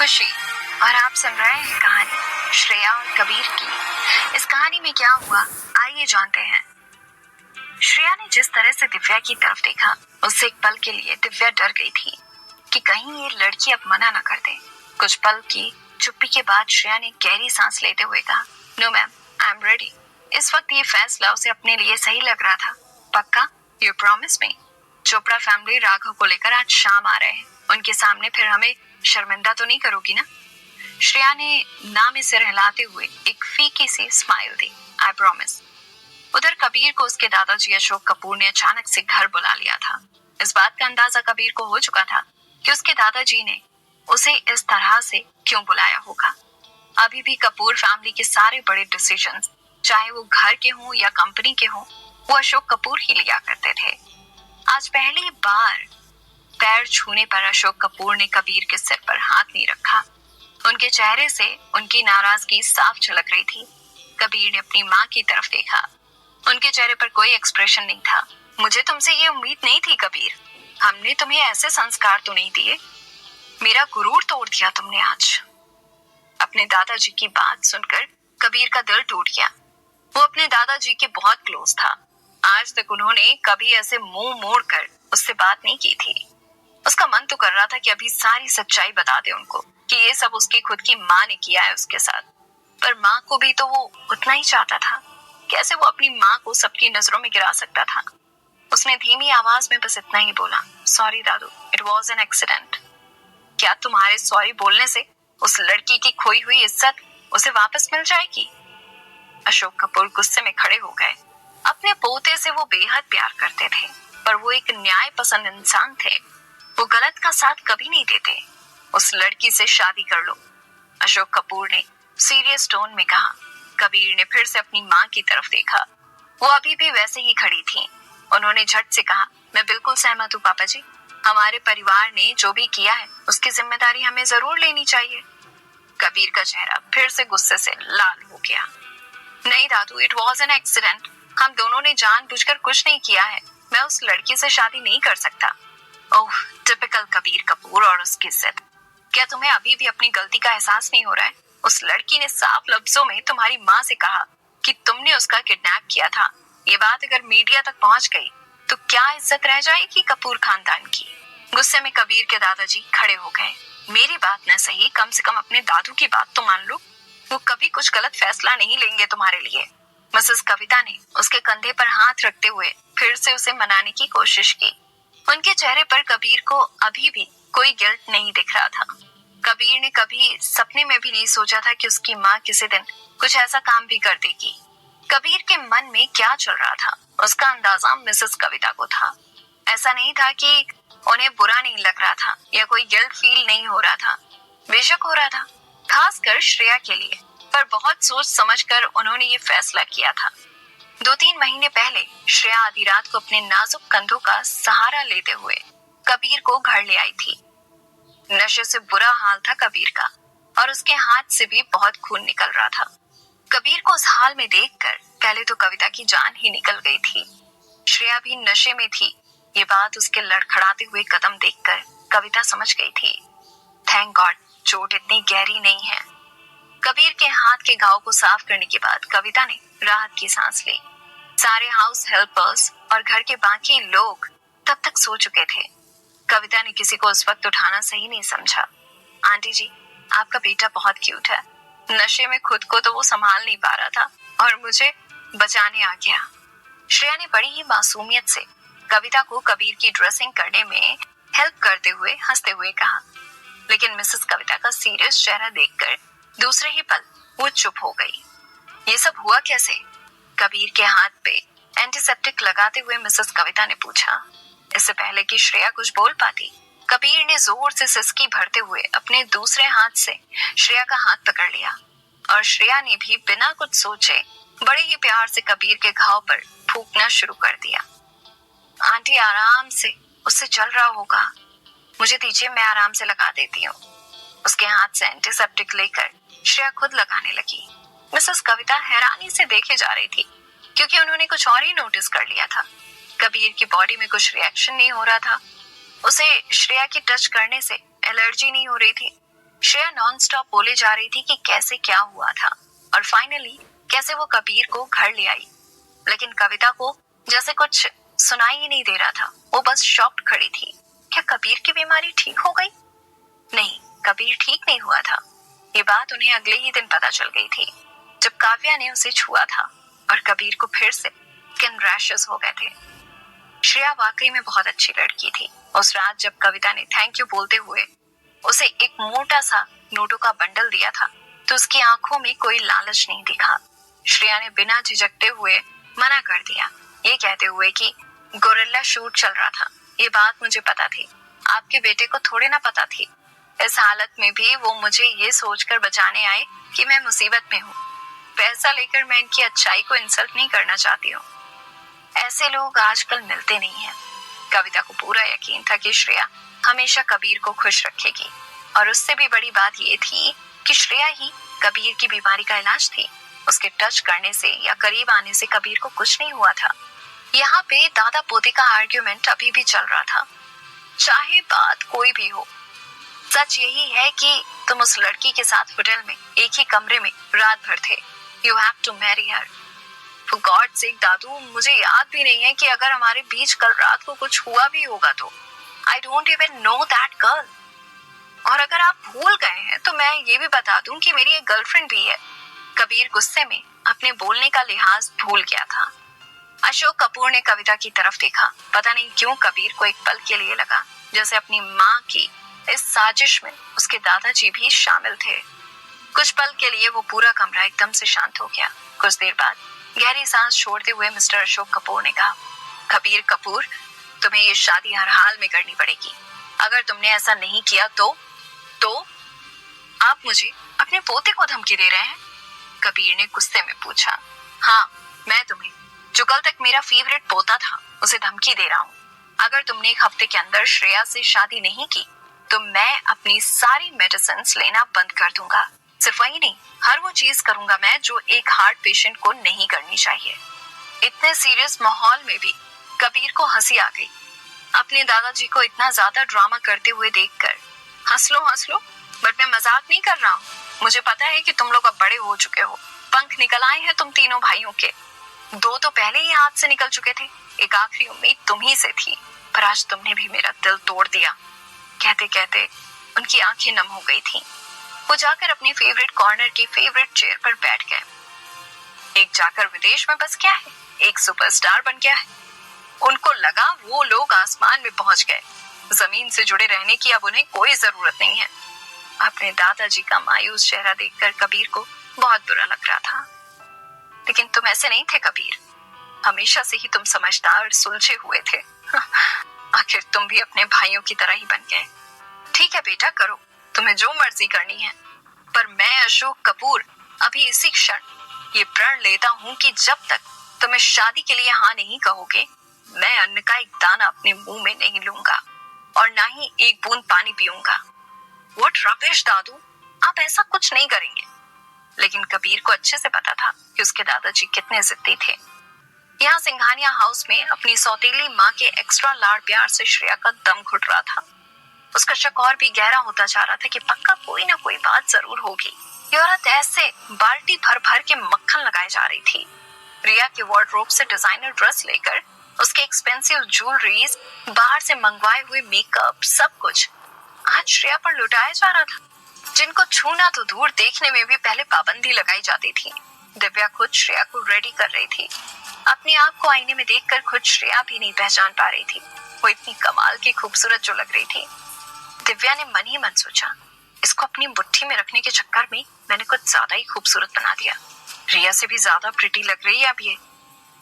खुशी और आप सुन रहे हैं कहानी श्रेया और कबीर की। इस कहानी में क्या हुआ आइए जानते हैं। श्रेया ने जिस तरह से दिव्या की तरफ देखा उससे एक पल के लिए दिव्या डर गई थी कि कहीं ये लड़की अब मना न कर दे। कुछ पल की चुप्पी के बाद श्रेया ने गहरी सांस लेते हुए कहा, no ma'am, I am ready. इस वक्त ये फैसला उसे अपने लिए सही लग रहा था। पक्का? You promise me? Chopra family Raghav को लेकर आज शाम आ रहे हैं। उनके सामने फिर हमें शर्मिंदा तो नहीं करोगी ना? श्रेया ने ना में सिर हिलाते हुए एक फीकी सी स्माइल दी। I promise. उधर कबीर को उसके दादाजी अशोक कपूर ने अचानक से घर बुला लिया था। इस बात का अंदाजा कबीर को हो चुका था कि उसके दादाजी ने उसे इस तरह से क्यों बुलाया होगा। अभी भी कपूर फैमिली के सारे बड़े डिसीजंस, चाहे वो घर के हों या कंपनी के हों, वो अशोक कपूर ही लिया करते थे। आज पहली बार पैर छूने पर अशोक कपूर ने कबीर के सिर पर हाथ नहीं रखा। उनके चेहरे से उनकी नाराजगी साफ झलक रही थी। कबीर ने अपनी माँ की तरफ देखा। उनके चेहरे पर कोई एक्सप्रेशन नहीं था। मुझे तुमसे ये उम्मीद नहीं थी कबीर। हमने तुम्हें ऐसे संस्कार तो नहीं दिए। मेरा गुरूर तोड़ दिया तुमने आज। अपने दादाजी की बात सुनकर कबीर का दिल टूट गया। वो अपने दादाजी के बहुत क्लोज था। आज तक उन्होंने कभी ऐसे मुंह मोड़ कर उससे बात नहीं की थी। उसका मन तो कर रहा था कि अभी सारी सच्चाई बता दे उनको कि ये सब उसकी खुद की माँ ने किया है उसके साथ। पर माँ को भी तो वो उतना ही चाहता था। कैसे वो अपनी माँ को सबकी नजरों में गिरा सकता था? उसने धीमी आवाज में बस इतना ही बोला, sorry Dadu, it was an accident. क्या तुम्हारे सॉरी बोलने से उस लड़की की खोई हुई इज्जत उसे वापस मिल जाएगी? अशोक कपूर गुस्से में खड़े हो गए। अपने पोते से वो बेहद प्यार करते थे, पर वो एक न्याय पसंद इंसान थे। वो गलत का साथ कभी नहीं देते। उस लड़की से शादी कर लो, अशोक कपूर ने सीरियस टोन में कहा। कबीर ने फिर से अपनी माँ की तरफ देखा। वो अभी भी वैसे ही खड़ी थी। उन्होंने झट से कहा, मैं बिल्कुल सहमत हूँ पापा जी। हमारे परिवार ने जो भी किया है उसकी जिम्मेदारी हमें जरूर लेनी चाहिए। कबीर का चेहरा फिर से गुस्से से लाल हो गया। नहीं दादू, इट वॉज एन एक्सीडेंट। हम दोनों ने जानबूझकर कुछ नहीं किया है। मैं उस लड़की से शादी नहीं कर सकता। ओह, टिपिकल कबीर कपूर और उसकी जिद। क्या तुम्हें अभी भी अपनी गलती का एहसास नहीं हो रहा है? उस लड़की ने साफ लफ्जों में तुम्हारी माँ से कहा कि तुमने उसका किडनैप किया था। ये बात अगर मीडिया तक पहुंच गई तो क्या इज्जत रह जाएगी कपूर खानदान की? गुस्से में कबीर के दादाजी खड़े हो गए। मेरी बात न सही, कम से कम अपने दादू की बात तो मान लो। वो कभी कुछ गलत फैसला नहीं लेंगे तुम्हारे लिए। मिसेस कविता ने उसके कंधे पर हाथ रखते हुए फिर से उसे मनाने की कोशिश की। उनके चेहरे पर कबीर को अभी भी कोई गिल्ट नहीं दिख रहा था। कबीर ने कभी सपने में भी नहीं सोचा था कि उसकी माँ किसी दिन कुछ ऐसा काम भी कर देगी। कबीर के मन में क्या चल रहा था उसका अंदाजा मिसेस कविता को था। ऐसा नहीं था कि उन्हें बुरा नहीं लग रहा था या कोई गिल्ट फील नहीं हो रहा था। बेशक हो रहा था, खासकर श्रेया के लिए। पर बहुत सोच समझकर उन्होंने ये फैसला किया था। 2-3 महीने पहले श्रेया आधी रात को अपने नाजुक कंधों का सहारा लेते हुए कबीर को घर ले आई थी। नशे से बुरा हाल था कबीर का और उसके हाथ से भी बहुत खून निकल रहा था। कबीर को उस हाल में देखकर पहले तो कविता की जान ही निकल गई थी। श्रेया भी नशे में थी। ये बात उसके लड़खड़ाते हुए कदम देखकर कविता समझ गई थी। थैंक गॉड, चोट इतनी गहरी नहीं है। कबीर के हाथ के घाव को साफ करने के बाद कविता ने राहत की सांस ली। सारे हाउस हेल्पर्स और घर के बाकी लोग तब तक सो चुके थे। कविता ने किसी को उस वक्त उठाना सही नहीं समझा। आंटी जी, आपका बेटा बहुत क्यूट है। नशे में खुद को तो वो संभाल नहीं पा रहा था और मुझे बचाने आ गया। श्रेया ने बड़ी ही मासूमियत से कविता को कबीर की ड्रेसिंग करने में हेल्प करते हुए हंसते हुए कहा। लेकिन मिसेस कविता का सीरियस चेहरा देखकर दूसरे ही पल वो चुप हो गई। ये सब हुआ कैसे? कबीर के हाथ पे एंटीसेप्टिक लगाते हुए मिसेस कविता ने पूछा। इससे पहले कि श्रेया कुछ बोल पाती, कबीर ने जोर से सिसकी भरते हुए अपने दूसरे हाथ से श्रेया का हाथ पकड़ लिया और श्रेया ने भी बिना कुछ सोचे बड़े ही प्यार से कबीर के घाव पर फूंकना शुरू कर दिया। आंटी आराम से, उससे चल रहा होगा। मुझे दीजिए, मैं आराम से लगा देती हूँ। उसके हाथ से एंटीसेप्टिक लेकर श्रेया खुद लगाने लगी। मिसेस कविता हैरानी से देखे जा रही थी क्योंकि उन्होंने कुछ और ही नोटिस कर लिया था। कबीर की बॉडी में कुछ रिएक्शन नहीं हो रहा था। उसे श्रेया की टच करने से एलर्जी नहीं हो रही थी। श्रेया नॉन स्टॉप बोले जा रही थी कि कैसे क्या हुआ था और फाइनली कैसे वो कबीर को घर ले आई। लेकिन कविता को जैसे कुछ सुनाई ही नहीं दे रहा था। वो बस शॉक्ड खड़ी थी। क्या कबीर की बीमारी ठीक हो गई? नहीं, कबीर ठीक नहीं हुआ था। ये बात उन्हें अगले ही दिन पता चल गई थी जब काव्या ने उसे छुआ था और कबीर को फिर से स्किन रैशेस हो गए थे। श्रेया वाकई में बहुत अच्छी लड़की थी। उस रात जब कविता ने थैंक यू बोलते हुए उसे एक मोटा सा नोटों का बंडल दिया था तो उसकी आंखों में कोई लालच नहीं दिखा। श्रेया ने बिना झिझकते हुए मना कर दिया, ये कहते हुए कि गोरिल्ला शूट चल रहा था। ये बात मुझे पता थी, आपके बेटे को थोड़ी ना पता थी। इस हालत में भी वो मुझे ये सोचकर बचाने आए कि मैं मुसीबत में हूँ। पैसा लेकर मैं इनकी अच्छाई को इंसल्ट नहीं करना चाहती हूँ। ऐसे लोग आजकल मिलते नहीं हैं। कविता को पूरा यकीन था कि श्रेया हमेशा कबीर को खुश रखेगी और उससे भी बड़ी बात ये थी कि श्रेया ही कबीर की बीमारी का इलाज थी। उसके टच करने से या करीब आने से कबीर को कुछ नहीं हुआ था। यहाँ पे दादा पोते का आर्ग्यूमेंट अभी भी चल रहा था। चाहे बात कोई भी हो, सच यही है कि तुम उस लड़की के साथ होटल में एक ही कमरे में रात भर थे। You have to marry her. For God sake दादू, मुझे याद भी नहीं है कि अगर हमारे बीच कल रात को कुछ हुआ भी होगा तो। I don't even know that girl. और अगर आप भूल गए हैं तो मैं ये भी बता दूं कि मेरी एक गर्लफ्रेंड भी है। कबीर गुस्से में अपने बोलने का लिहाज भूल गया था। अशोक कपूर ने कविता की तरफ देखा। पता नहीं क्यों कबीर को एक पल के लिए लगा जैसे अपनी माँ की इस साजिश में उसके दादाजी भी शामिल थे। कुछ पल के लिए वो पूरा कमरा एकदम से शांत हो गया। कुछ देर बाद गहरी सांस छोड़ते हुए मिस्टर अशोक कपूर ने कहा, कबीर कपूर, तुम्हें ये शादी हर हाल में करनी पड़ेगी। अगर तुमने ऐसा नहीं किया तो आप मुझे अपने पोते को धमकी दे रहे हैं? कबीर ने गुस्से में पूछा। हाँ, मैं तुम्हें, जो कल तक मेरा फेवरेट पोता था, उसे धमकी दे रहा हूँ। अगर तुमने एक हफ्ते के अंदर श्रेया से शादी नहीं की तो मैं अपनी सारी मेडिसिन लेना बंद कर दूंगा। सिर्फ वही नहीं, हर वो चीज करूंगा मैं जो एक हार्ट पेशेंट को नहीं करनी चाहिए। इतने सीरियस माहौल में भी कबीर को हंसी आ गई। अपने दादाजी को इतना ज्यादा ड्रामा करते हुए देखकर हंस लो, बट मैं मजाक नहीं कर रहा हूँ। मुझे पता है कि तुम लोग अब बड़े हो चुके हो। पंख निकल आए हैं तुम तीनों भाइयों के। 2 तो पहले ही हाथ से निकल चुके थे। एक आखिरी उम्मीद तुम ही से थी, पर आज तुमने भी मेरा दिल तोड़ दिया। कहते कहते उनकी आंखें नम हो गई थी। वो जाकर अपने फेवरेट कॉर्नर की फेवरेट चेयर पर बैठ गए। एक जाकर विदेश में बस गया है, एक सुपरस्टार बन गया है। उनको लगा वो लोग आसमान में पहुंच गए। जमीन से जुड़े रहने की अब उन्हें कोई जरूरत नहीं है। अपने दादाजी का मायूस चेहरा देखकर कबीर को बहुत बुरा लग रहा था। लेकिन तुम ऐसे नहीं थे कबीर। हमेशा से ही तुम समझदार और सुलझे हुए थे। आखिर तुम भी अपने भाइयों की तरह ही बन गए। ठीक है बेटा, करो, तुम्हें जो मर्जी करनी है, पर मैं अशोक कपूर अभी इसी क्षण ये प्रण लेता हूँ कि जब तक तुम्हें शादी के लिए हाँ नहीं कहोगे, मैं अन्न का एक दाना अपने मुंह में नहीं लूंगा और ना ही एक बूंद पानी पीऊंगा। व्हाट रबिश दादू, आप ऐसा कुछ नहीं करेंगे। लेकिन कबीर को अच्छे से पता था कि उसके दादाजी कितने जिद्दी थे। यहाँ सिंघानिया हाउस में अपनी सौतेली माँ के एक्स्ट्रा लाड़ प्यार से श्रेया का दम घुट रहा था। उसका शक और भी गहरा होता जा रहा था कि पक्का कोई ना कोई बात जरूर होगी। ये औरत ऐसे बाल्टी भर भर के मक्खन लगाए जा रही थी। रिया के वार्डरोब से डिजाइनर ड्रेस लेकर उसके एक्सपेंसिव ज्वेलरीज, बाहर से मंगवाए हुए मेकअप, सब कुछ आज श्रेया पर लुटाया जा रहा था। जिनको छूना तो दूर, देखने में भी पहले पाबंदी लगाई जाती थी। दिव्या खुद श्रेया को रेडी कर रही थी। अपने आप को आईने में देखकर खुद श्रेया भी नहीं पहचान पा रही थी। वो इतनी कमाल की खूबसूरत जो लग रही थी। दिव्या ने मन ही मन सोचा, इसको अपनी मुट्ठी में रखने के चक्कर में मैंने कुछ ज्यादा ही खूबसूरत बना दिया। रिया से भी ज्यादा प्रिटी लग रही है अब ये।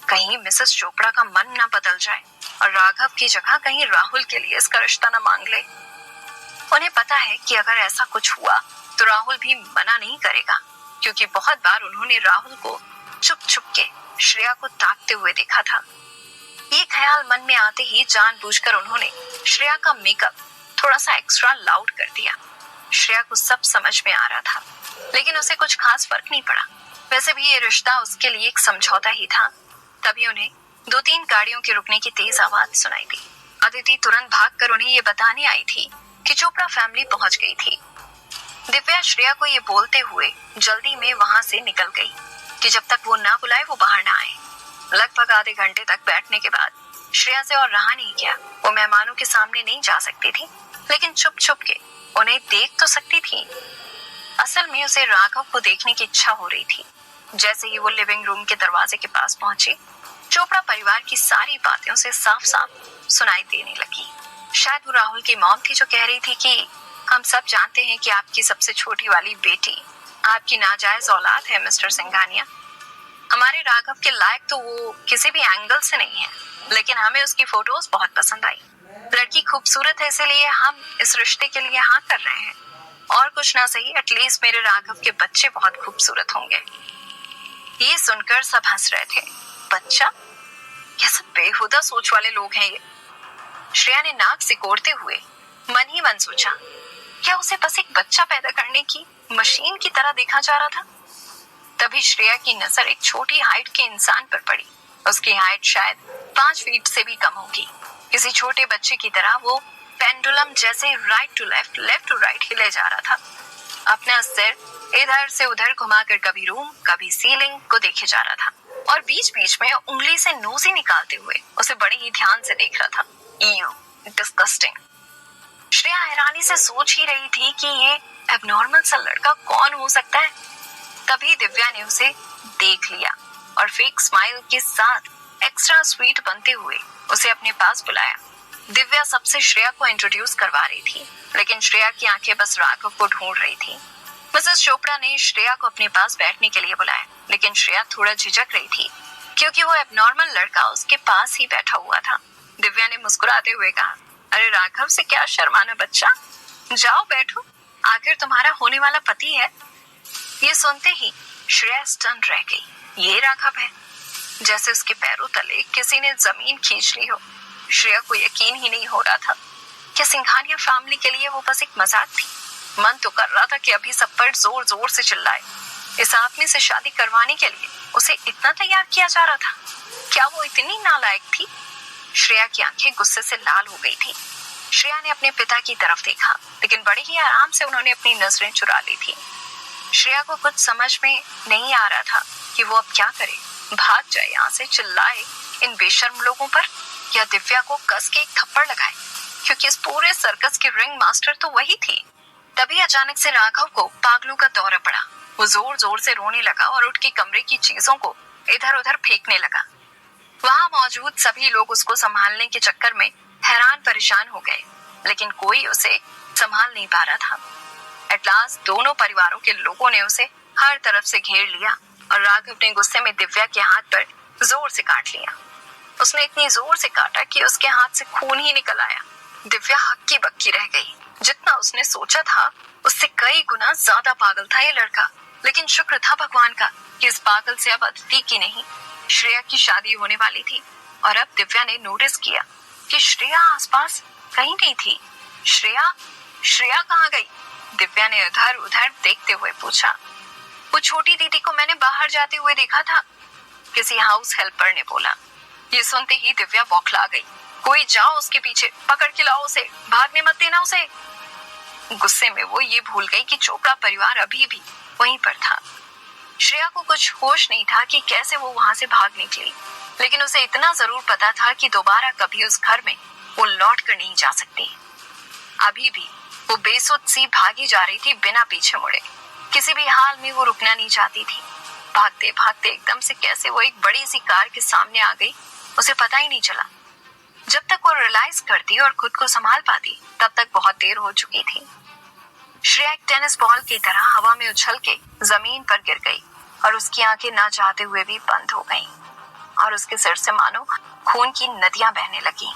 कहीं मिसेस चोपड़ा का मन ना बदल जाए और राघव की जगह कहीं राहुल के लिए इसका रिश्ता ना मांग ले। उन्हें पता है कि अगर ऐसा कुछ हुआ तो राहुल भी मना नहीं करेगा, क्योंकि बहुत बार उन्होंने राहुल को छुप छुप के श्रेया को ताकते हुए देखा था। ये ख्याल मन में आते ही जानबूझकर उन्होंने श्रेया का मेकअप थोड़ा सा एक्स्ट्रा लाउड कर दिया। श्रेया को सब समझ में आ रहा था, लेकिन उसे कुछ खास फर्क नहीं पड़ा। वैसे भी ये रिश्ता उसके लिए एक समझौता ही था। तभी उन्हें 2-3 गाड़ियों के रुकने की तेज आवाज सुनाई दी। अदिति तुरंत भागकर उन्हें ये बताने आई थी कि चोपड़ा फैमिली पहुंच गई थी। दिव्या श्रेया को ये बोलते हुए जल्दी में वहां से निकल गई कि जब तक वो ना बुलाए वो बाहर ना आए। लगभग आधे घंटे तक बैठने के बाद श्रेया से और रहा नहीं गया। वो मेहमानों के सामने नहीं जा सकती थी, लेकिन चुप चुप के उन्हें देख तो सकती थी। असल में उसे राघव को देखने की इच्छा हो रही थी। जैसे ही वो लिविंग रूम के दरवाजे के पास पहुंची, चोपड़ा परिवार की सारी बातें उसे साफ साफ सुनाई देने लगी। शायद वो राहुल की मॉम थी जो कह रही थी कि हम सब जानते हैं कि आपकी सबसे छोटी वाली बेटी आपकी नाजायज औलाद है मिस्टर सिंघानिया। हमारे राघव के लायक तो वो किसी भी एंगल से नहीं है, लेकिन हमें उसकी फोटोज बहुत पसंद आई। लड़की खूबसूरत है, इसीलिए हम इस रिश्ते के लिए हाँ कर रहे हैं। और कुछ ना सही, एटलीस्ट मेरे राघव के बच्चे बहुत खूबसूरत होंगे। ये सुनकर सब हंस रहे थे। बच्चा? क्या सब बेहुदा सोच वाले लोग हैं ये? श्रेया ने नाक सिकोड़ते हुए मन ही मन सोचा, क्या उसे बस एक बच्चा पैदा करने की मशीन की तरह देखा जा रहा था? तभी श्रेया की नजर एक छोटी हाइट के इंसान पर पड़ी। उसकी हाइट शायद 5 फीट से भी कम होगी। किसी छोटे बच्चे की तरह वो पेंडुलम जैसे right to left, left to right हिले जा रहा था। अपना सिर इधर से उधर घुमाकर कभी रूम कभी सीलिंग को देखे जा रहा था और बीच बीच में उंगली से नोज़ी निकालते हुए उसे बड़े ही ध्यान से देख रहा था। EU, disgusting. श्रेया हैरानी से सोच ही रही थी कि ये एबनॉर्मल सा लड़का कौन हो सकता है। तभी दिव्या ने उसे देख लिया और फेक स्माइल के साथ एक्स्ट्रा स्वीट बनते हुए उसे अपने पास बुलाया। दिव्या सबसे श्रेया को इंट्रोड्यूस करवा रही थी, लेकिन श्रेया की आंखें बस राघव को ढूंढ रही थी। मिसेस चोपड़ा ने श्रेया को अपने पास बैठने के लिए बुलाया, लेकिन श्रेया थोड़ा झिझक रही थी क्योंकि वो एबनॉर्मल लड़का उसके पास ही बैठा हुआ था। दिव्या ने मुस्कुराते हुए कहा, अरे राघव से क्या शर्माना बच्चा, जाओ बैठो, आखिर तुम्हारा होने वाला पति है। ये सुनते ही श्रेया स्टन रह गई। ये राघव है? जैसे उसके पैरों तले किसी ने जमीन खींच ली हो। श्रेया को यकीन ही नहीं हो रहा था कि सिंघानिया फैमिली के लिए वो बस एक मजाक थी। मन तो कर रहा था कि अभी सब पर जोर जोर से चिल्लाए। इस आदमी से शादी करवाने के लिए उसे इतना तैयार किया जा रहा था। क्या वो इतनी नालायक थी? श्रेया की आंखें गुस्से से लाल हो गई थी। श्रेया ने अपने पिता की तरफ देखा, लेकिन बड़े ही आराम से उन्होंने अपनी नजरें चुरा ली थी। श्रेया को कुछ समझ में नहीं आ रहा था कि वो अब क्या करे। भाग जाए यहाँ से, चिल्लाए इन बेशर्म लोगों पर, या दिव्या को कस के एक थप्पड़ लगाए, क्योंकि इस पूरे सर्कस की रिंग मास्टर तो वही थी। तभी अचानक से राघव को पागलों का दौरा पड़ा। वो जोर जोर से रोने लगा और उठ के कमरे की चीजों को इधर उधर फेंकने लगा। वहां मौजूद सभी लोग उसको संभालने के चक्कर में हैरान परेशान हो गए, लेकिन कोई उसे संभाल नहीं पा रहा था। एट लास्ट दोनों परिवारों के लोगों ने उसे हर तरफ से घेर लिया और राघव ने गुस्से में दिव्या के हाथ पर जोर से काट लिया। उसने इतनी जोर से काटा कि उसके हाथ से खून ही निकल आया। दिव्या हक्की बक्की रह गई। जितना उसने सोचा था उससे कई गुना ज्यादा पागल था ये लड़का, लेकिन शुक्र था भगवान का कि इस पागल से अब अदिति की नहीं, श्रेया की शादी होने वाली थी। और अब दिव्या ने नोटिस किया कि श्रेया आसपास कहीं नहीं थी। श्रेया कहाँ गई? दिव्या ने इधर उधर देखते हुए पूछा। वो छोटी दीदी को मैंने बाहर जाते हुए देखा था, किसी हाउस हेल्पर ने बोला। ये सुनते ही दिव्या बौखला गई। कोई जाओ उसके पीछे, पकड़ के लाओ उसे, भागने मत देना उसे। गुस्से में वो ये भूल गई कि चोपड़ा परिवार अभी भी वहीं पर था। श्रेया को कुछ होश नहीं था कि कैसे वो वहां से भाग निकली, लेकिन उसे इतना जरूर पता था कि दोबारा कभी उस घर में वो लौट कर नहीं जा सकती। अभी भी वो बेसुध सी भागी जा रही थी बिना पीछे मुड़े। किसी भी हाल में वो रुकना नहीं चाहती थी। भागते भागते एकदम से कैसे वो एक बड़ी सी कार के सामने आ गई, उसे पता ही नहीं चला। जब तक वो रियलाइज करती और खुद को संभाल पाती, तब तक बहुत देर हो चुकी थी। श्रेया एक टेनिस बॉल की तरह हवा में उछल के जमीन पर गिर गई और उसकी आंखें ना चाहते हुए भी बंद हो गईं और उसके सिर से मानो खून की नदियां बहने लगी।